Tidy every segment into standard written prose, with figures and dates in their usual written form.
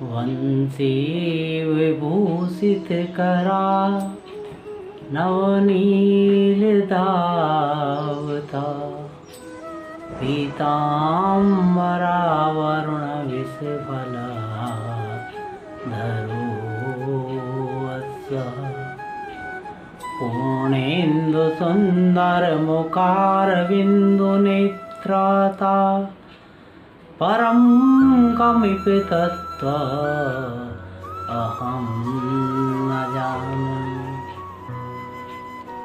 वंशी विभूषित करा नवनील दावता पीताम्बरा वरुण विषफला धरोऽस्य पूर्णेन्दु सुंदर मुखारविन्दु नेत्रता परम कमिपि तत्त्व अहं न जानामि।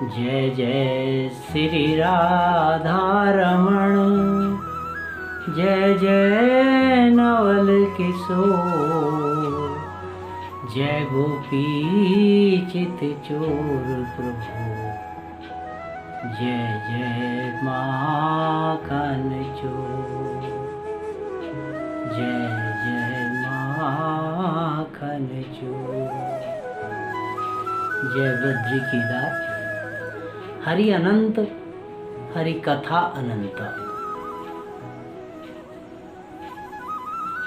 जय जय श्री राधारमण जय जय नवल किशोर जय गोपी चित चोर प्रभु जय जय माखन चोर जय जय माखन चोर। जय बद्री केदार। हरि अनंत हरि कथा अनंत।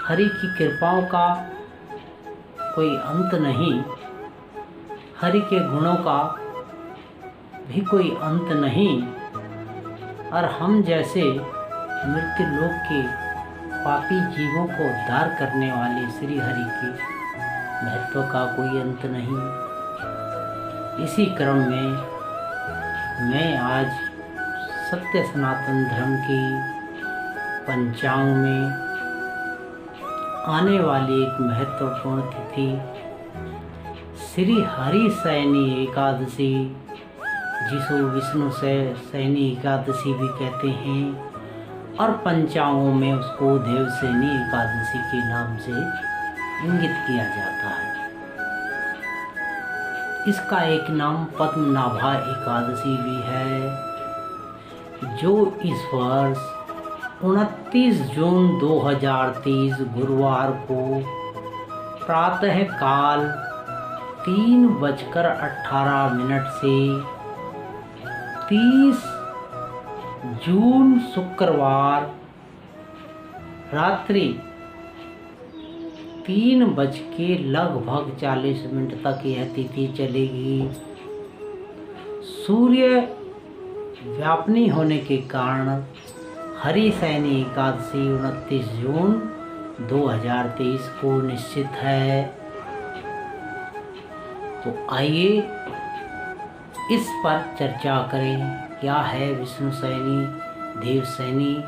हरि की कृपाओं का कोई अंत नहीं, हरि के गुणों का भी कोई अंत नहीं। और हम जैसे मृत्यु लोक के पापी जीवों को उद्धार करने वाले श्री हरि के महत्व का कोई अंत नहीं। इसी क्रम में मैं आज सत्य सनातन धर्म की पंचांग में आने वाली एक महत्वपूर्ण तिथि श्री हरि सैनी एकादशी, जिसको विष्णु से सैनी एकादशी भी कहते हैं, और पंचांगों में उसको देवसैनी एकादशी के नाम से इंगित किया जाता है। इसका एक नाम पद्मनाभा एकादशी भी है, जो इस वर्ष 29 जून 2023 गुरुवार को प्रातः काल 3:18 से 30 जून शुक्रवार रात्रि 3:40 तक यह तिथि चलेगी। सूर्य व्यापनी होने के कारण हरि सैनी एकादशी 29 जून 2023 को निश्चित है। तो आइए इस पर चर्चा करें, क्या है विष्णु सैनी, देव सैनी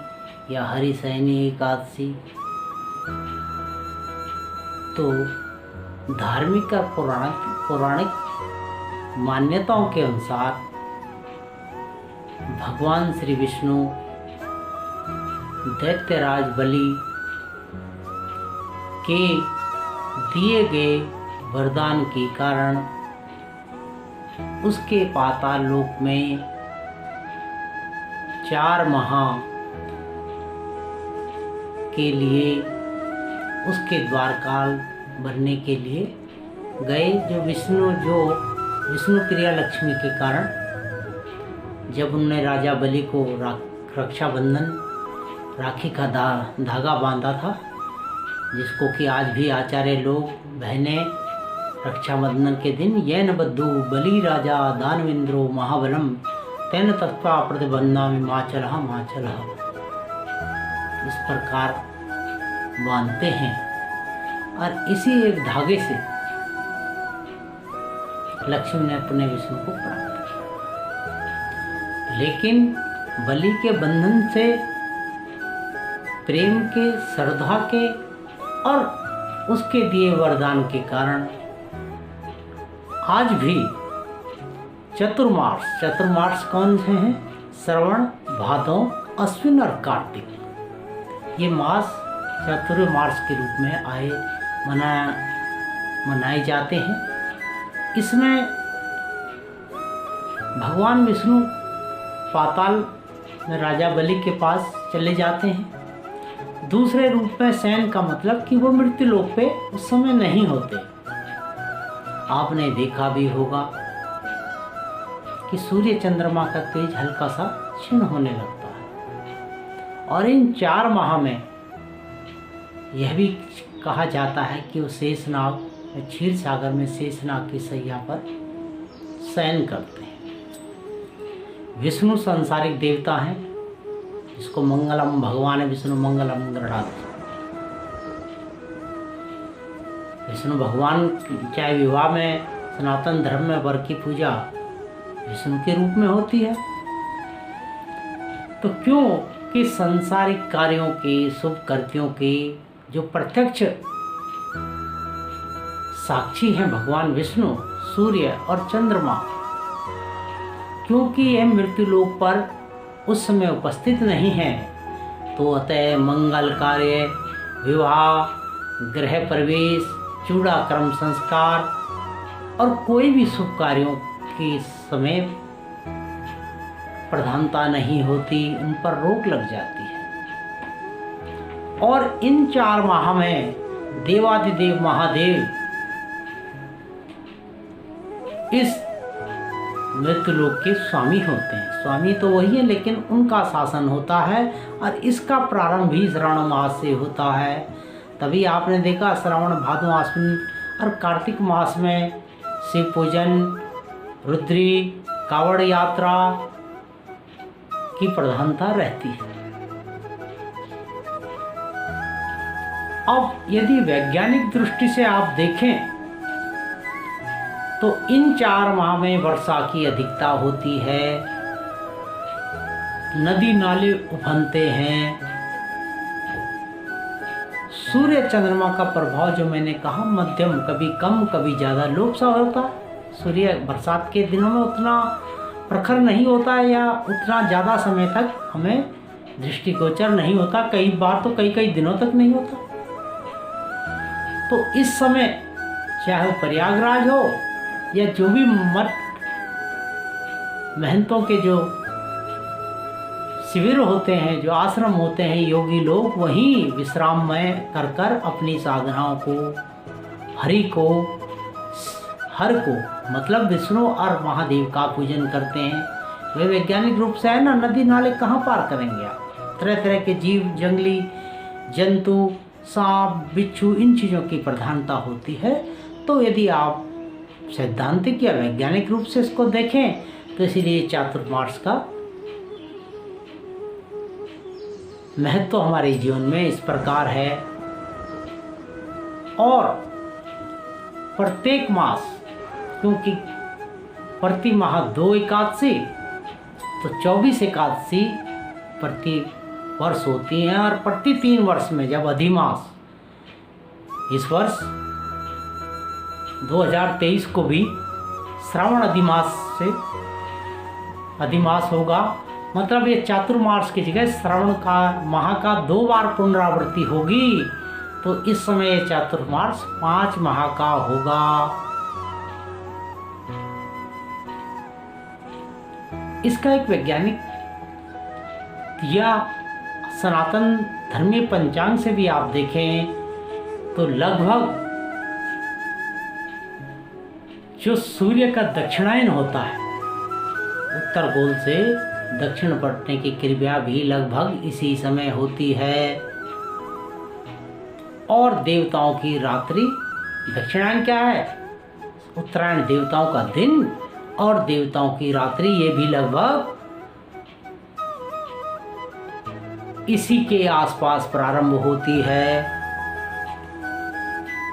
या हरि सैनी एकादशी। तो धार्मिक और पौराणिक मान्यताओं के अनुसार भगवान श्री विष्णु दैत्यराज बलि के दिए गए वरदान के कारण उसके पाताल लोक में 4 माह के लिए उसके द्वारकाल बनने के लिए गए। जो विष्णु प्रिया लक्ष्मी के कारण जब उन्होंने राजा बलि को रक्षाबंधन राखी का धागा बांधा था, जिसको कि आज भी आचार्य लोग बहनें रक्षाबंधन के दिन येन बद्धु बलि राजा दानवेंद्रो महाबलम तेन तत्वा प्रतिबंधामि माचलः माचलः इस प्रकार बांधते हैं। और इसी एक धागे से लक्ष्मी ने अपने विष्णु को प्राप्त किया। लेकिन बलि के बंधन से प्रेम के, श्रद्धा के और उसके दिए वरदान के कारण आज भी चतुर्मास कौन से हैं? श्रवण, भादौ, अश्विन और कार्तिक। ये मास चतुर्मास के रूप में मनाए जाते हैं। इसमें भगवान विष्णु पाताल में राजा बलि के पास चले जाते हैं। दूसरे रूप में सैन का मतलब कि वो मृत्यु लोक पे उस समय नहीं होते। आपने देखा भी होगा कि सूर्य चंद्रमा का तेज हल्का सा क्षीण होने लगता है। और इन 4 माह में यह भी कहा जाता है कि वो शेषनाग क्षीर सागर में शेषनाग की सैया पर शयन करते हैं। विष्णु सांसारिक देवता हैं, जिसको मंगलम भगवान विष्णु मंगलम गृणाति। विष्णु भगवान चाहे विवाह में सनातन धर्म में वर की पूजा विष्णु के रूप में होती है, तो क्यों कि सांसारिक कार्यों के, शुभ कृत्यों के जो प्रत्यक्ष साक्षी हैं भगवान विष्णु, सूर्य और चंद्रमा, क्योंकि यह मृत्यु लोक पर उस समय उपस्थित नहीं है, तो अतः मंगल कार्य, विवाह, गृह प्रवेश, चूड़ाक्रम संस्कार और कोई भी शुभ कार्यों के समय प्रधानता नहीं होती, उन पर रोक लग जाती है। और इन 4 माह में देवादिदेव महादेव इस मृत्युलोक के स्वामी होते हैं। स्वामी तो वही है, लेकिन उनका शासन होता है और इसका प्रारंभ भी श्रावण मास से होता है। तभी आपने देखा श्रावण, भादो, आश्विन और कार्तिक मास में शिव पूजन, रुद्री, कावड़ यात्रा की प्रधानता रहती है। अब यदि वैज्ञानिक दृष्टि से आप देखें तो इन 4 माह में वर्षा की अधिकता होती है, नदी नाले उफनते हैं, सूर्य चंद्रमा का प्रभाव जो मैंने कहा मध्यम, कभी कम कभी ज़्यादा लोप सा होता है। सूर्य बरसात के दिनों में उतना प्रखर नहीं होता है या उतना ज़्यादा समय तक हमें दृष्टिगोचर नहीं होता, कई बार तो कई दिनों तक नहीं होता। तो इस समय चाहे वो प्रयागराज हो या जो भी मठ महंतों के जो शिविर होते हैं, जो आश्रम होते हैं, योगी लोग वहीं विश्राममय कर कर अपनी साधनाओं को, हर को मतलब विष्णु और महादेव का पूजन करते हैं। वे वैज्ञानिक रूप से है ना, नदी नाले कहाँ पार करेंगे आप। तरह तरह के जीव, जंगली जंतु, सांप, बिच्छू, इन चीज़ों की प्रधानता होती है। तो यदि आप सैद्धांतिक या वैज्ञानिक रूप से इसको देखें तो इसीलिए चातुर्मास का महत्व हमारे जीवन में इस प्रकार है। और प्रत्येक मास, क्योंकि प्रति माह 2 एकादशी, तो 24 एकादशी प्रति वर्ष होती हैं। और प्रति 3 वर्ष में जब अधिमास, इस वर्ष 2023 को भी श्रावण अधिमास से अधिमास होगा, मतलब ये चातुर्मास की जगह श्रावण का माह का 2 बार पुनरावृत्ति होगी। तो इस समय ये चातुर्मास 5 माह का होगा। इसका एक वैज्ञानिक या सनातन धर्मीय पंचांग से भी आप देखें तो लगभग जो सूर्य का दक्षिणायन होता है, उत्तर गोल से दक्षिण पलटने की क्रिया भी लगभग इसी समय होती है। और देवताओं की रात्रि, दक्षिणायन क्या है? उत्तरायण देवताओं का दिन, और देवताओं की रात्रि ये भी लगभग इसी के आसपास प्रारंभ होती है।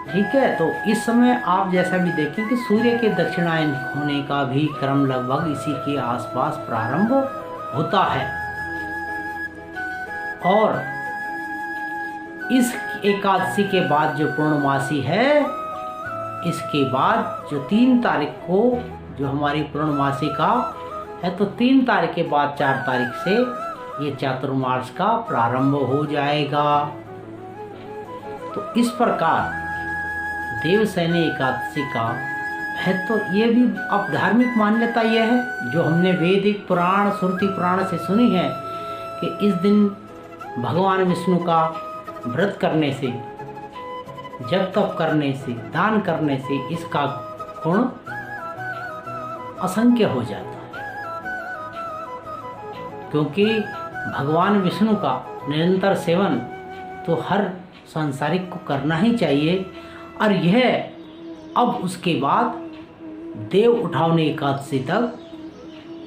ठीक है, तो इस समय आप जैसा भी देखें कि सूर्य के दक्षिणायन होने का भी क्रम लगभग इसी के आसपास प्रारंभ होता है। और इस एकादशी के बाद जो पूर्णमासी है, इसके बाद जो 3 तारीख को जो हमारी पूर्णमासी का है, तो 3 तारीख के बाद 4 तारीख से ये चातुर्मास का प्रारंभ हो जाएगा। तो इस प्रकार देवशयनी एकादशी का है, तो ये भी अब धार्मिक मान्यता ये है जो हमने वैदिक पुराण, श्रुति पुराण से सुनी है कि इस दिन भगवान विष्णु का व्रत करने से, जप तप करने से, दान करने से इसका गुण असंख्य हो जाता है। क्योंकि भगवान विष्णु का निरंतर सेवन तो हर सांसारिक को करना ही चाहिए। और यह अब उसके बाद देव उठावनी एकादशी तक,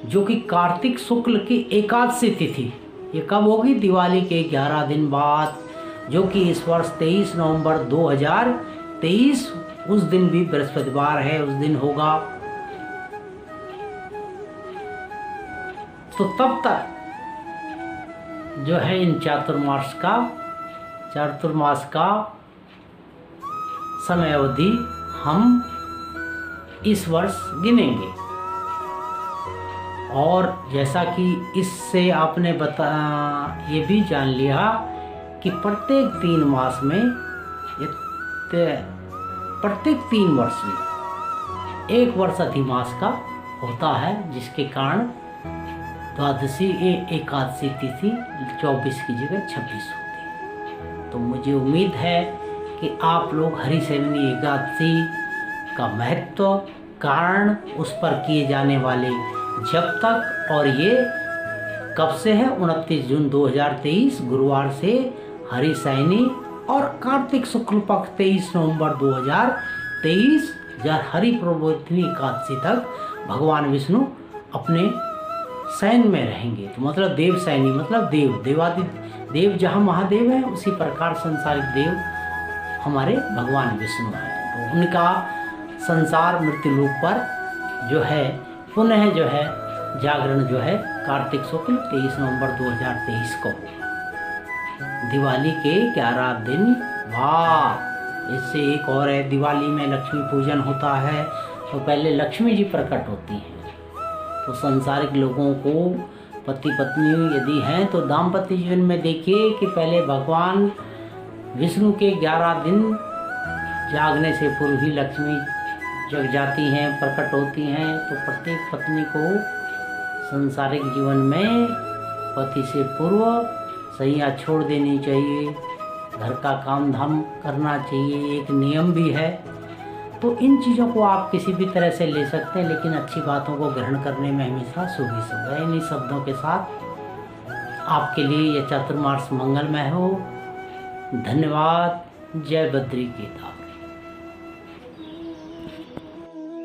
जो कि कार्तिक शुक्ल की एकादशी तिथि, ये कब होगी? दिवाली के 11 दिन बाद, जो कि इस वर्ष 23 नवंबर 2023, उस दिन भी बृहस्पतिवार है, उस दिन होगा। तो तब तक जो है इन चातुर्मास का समय अवधि हम इस वर्ष गिनेंगे। और जैसा कि इससे आपने ये भी जान लिया कि प्रत्येक 3 मास में, प्रत्येक 3 वर्ष में 1 वर्ष अधिमास का होता है, जिसके कारण द्वादशी एकादशी तिथि 24 की जगह 26 होती है। तो मुझे उम्मीद है कि आप लोग हरिशयनी एकादशी का महत्व, कारण, उस पर किए जाने वाले जब तक, और ये कब से है? 29 जून 2023 गुरुवार से हरिशयनी, और कार्तिक शुक्ल पक्ष 23 नवंबर 2023 हरि प्रबोधिनी एकादशी तक भगवान विष्णु अपने शयन में रहेंगे। तो मतलब देव शयनी मतलब देवादि देव, जहाँ महादेव हैं उसी प्रकार संसारिक देव हमारे भगवान विष्णु हैं। तो उनका संसार मृत्यु लोक पर जो है पुनः जो है जागरण जो है कार्तिक शुक्ल 23 नवंबर 2023 को, दिवाली के 11 दिन बाद। इससे एक और है, दिवाली में लक्ष्मी पूजन होता है, तो पहले लक्ष्मी जी प्रकट होती हैं। तो संसारिक लोगों को, पति पत्नी यदि हैं, तो दाम्पत्य जीवन में देखिए कि पहले भगवान विष्णु के 11 दिन जागने से पूर्व ही लक्ष्मी जग जाती हैं, प्रकट होती हैं। तो प्रत्येक पत्नी को संसारिक जीवन में पति से पूर्व सैया छोड़ देनी चाहिए, घर का काम धाम करना चाहिए, एक नियम भी है। तो इन चीज़ों को आप किसी भी तरह से ले सकते हैं, लेकिन अच्छी बातों को ग्रहण करने में हमेशा शुभ है। इन्हीं शब्दों के साथ आपके लिए यह चातुर्मास मंगलमय हो। धन्यवाद। जय बद्री केदार।